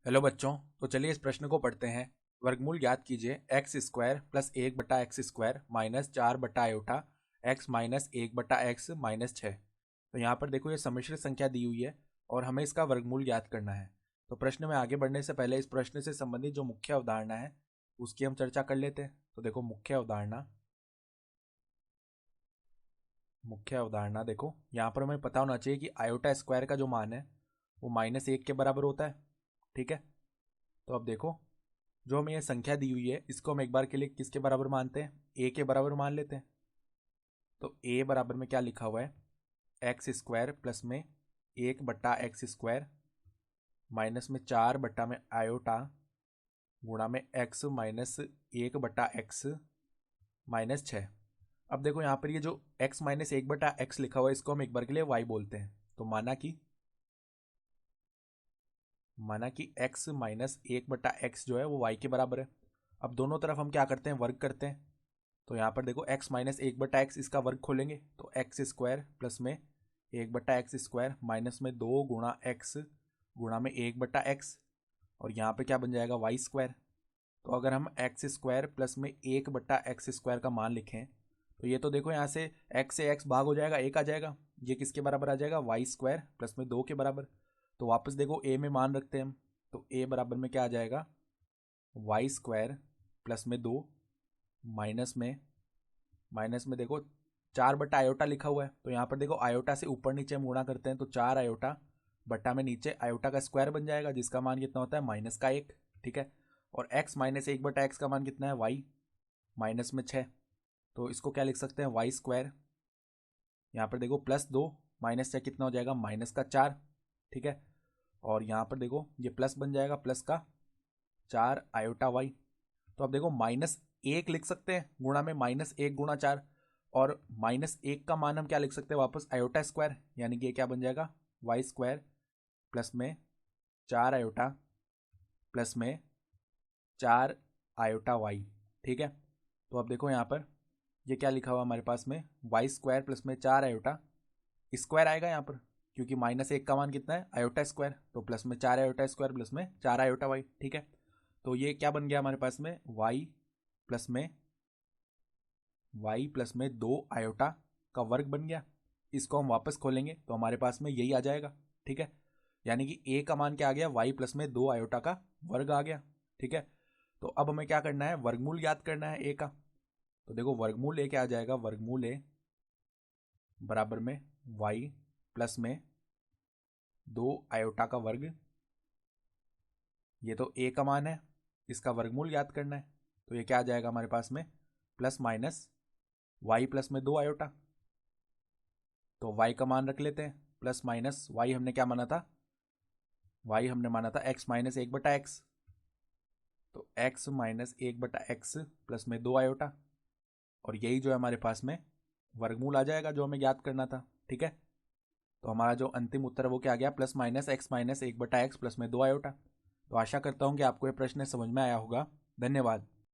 Hello बच्चों। तो चलिए इस प्रश्न को पढ़ते हैं। वर्गमूल ज्ञात कीजिए एक्स स्क्वायर प्लस एक बटा एक्स स्क्वायर माइनस चार बटा आयोटा एक्स माइनस एक बटा एक्स माइनस छः। तो यहाँ पर देखो ये सम्मिश्र संख्या दी हुई है और हमें इसका वर्गमूल ज्ञात करना है। तो प्रश्न में आगे बढ़ने से पहले इस प्रश्न से संबंधित जो मुख्य अवधारणा है उसकी हम चर्चा कर लेते हैं। तो देखो मुख्य अवधारणा देखो यहाँ पर हमें पता होना चाहिए कि आयोटा स्क्वायर का जो मान है वो माइनस एक के बराबर होता है। ठीक है। तो अब देखो जो हमें ये संख्या दी हुई है इसको हम एक बार के लिए किसके बराबर मानते हैं, ए के बराबर मान लेते हैं। तो ए बराबर में क्या लिखा हुआ है, एक्स स्क्वायर प्लस में एक बट्टा एक्स स्क्वायर माइनस में चार बट्टा में आयोटा गुणा में एक्स माइनस एक बट्टा एक्स माइनस छः। अब देखो यहाँ पर ये जो एक्स माइनस एक बटा एक्स लिखा हुआ है इसको हम एक बार के लिए वाई बोलते हैं। तो माना कि एक्स माइनस एक बटा एक्स जो है वो वाई के बराबर है। अब दोनों तरफ हम क्या करते हैं, वर्ग करते हैं। तो यहाँ पर देखो एक्स माइनस एक बटा एक्स इसका वर्ग खोलेंगे तो एक्स स्क्वायर प्लस में एक बटा एक्स स्क्वायर माइनस में दो गुणा एक्स गुणा में एक बटा एक्स और यहाँ पे क्या बन जाएगा वाई स्क्वायर। तो अगर हम एक्स स्क्वायर प्लस में एक बटा एक्स स्क्वायर का मान लिखें तो ये तो देखो यहाँ से एक्स से एक्स भाग हो जाएगा, एक आ जाएगा, ये किसके बराबर आ जाएगा वाई स्क्वायर प्लस में दो के बराबर। तो वापस देखो ए में मान रखते हैं हम। तो ए बराबर में क्या आ जाएगा वाई स्क्वायर प्लस में दो माइनस में देखो चार बटा आयोटा लिखा हुआ है। तो यहाँ पर देखो आयोटा से ऊपर नीचे हम गुणा करते हैं तो चार आयोटा बट्टा में नीचे आयोटा का स्क्वायर बन जाएगा जिसका मान कितना होता है माइनस का एक। ठीक है। और x माइनस एक बटा एक्स का मान कितना है y माइनस में छः। तो इसको क्या लिख सकते हैं वाई स्क्वायर, यहाँ पर देखो प्लस दो माइनस छः कितना हो जाएगा माइनस का चार। ठीक है। और यहाँ पर देखो ये प्लस बन जाएगा प्लस का चार आयोटा वाई। तो अब देखो माइनस एक लिख सकते हैं गुणा में माइनस एक गुणा चार और माइनस एक का मान हम क्या लिख सकते हैं वापस आयोटा स्क्वायर, यानी कि ये क्या बन जाएगा वाई स्क्वायर प्लस में चार आयोटा प्लस में चार आयोटा वाई। ठीक है। तो अब देखो यहाँ पर ये क्या लिखा हुआ हमारे पास में वाई स्क्वायर प्लस में चार आयोटा स्क्वायर आएगा यहाँ पर क्योंकि माइनस एक का मान कितना है आयोटा स्क्वायर, तो प्लस में चार आयोटा स्क्वायर प्लस में चार आयोटा वाई। ठीक है। तो ये क्या बन गया हमारे पास में प्लस में वाई प्लस में दो आयोटा का वर्ग बन गया। इसको हम वापस खोलेंगे तो हमारे पास में यही आ जाएगा। ठीक है। यानी कि ए का मान क्या आ गया वाई प्लस में दो आयोटा का वर्ग आ गया। ठीक है। तो अब हमें क्या करना है, वर्गमूल याद करना है ए का। तो देखो वर्गमूल ए क्या आ जाएगा, वर्गमूल ए बराबर में वाई प्लस में दो आयोटा का वर्ग, ये तो ए का मान है, इसका वर्गमूल याद करना है। तो ये क्या आ जाएगा हमारे पास में प्लस माइनस वाई प्लस में दो आयोटा। तो वाई का मान रख लेते हैं प्लस माइनस वाई हमने क्या माना था, वाई हमने माना था एक्स माइनस एक बटा एक्स। तो एक्स माइनस एक बटा एक्स प्लस में दो आयोटा और यही जो है हमारे पास में वर्गमूल आ जाएगा जो हमें याद करना था। ठीक है। तो हमारा जो अंतिम उत्तर है वो क्या आ गया प्लस माइनस एक्स माइनस एक बटा एक्स प्लस में दो आयोटा। तो आशा करता हूँ कि आपको ये प्रश्न समझ में आया होगा। धन्यवाद।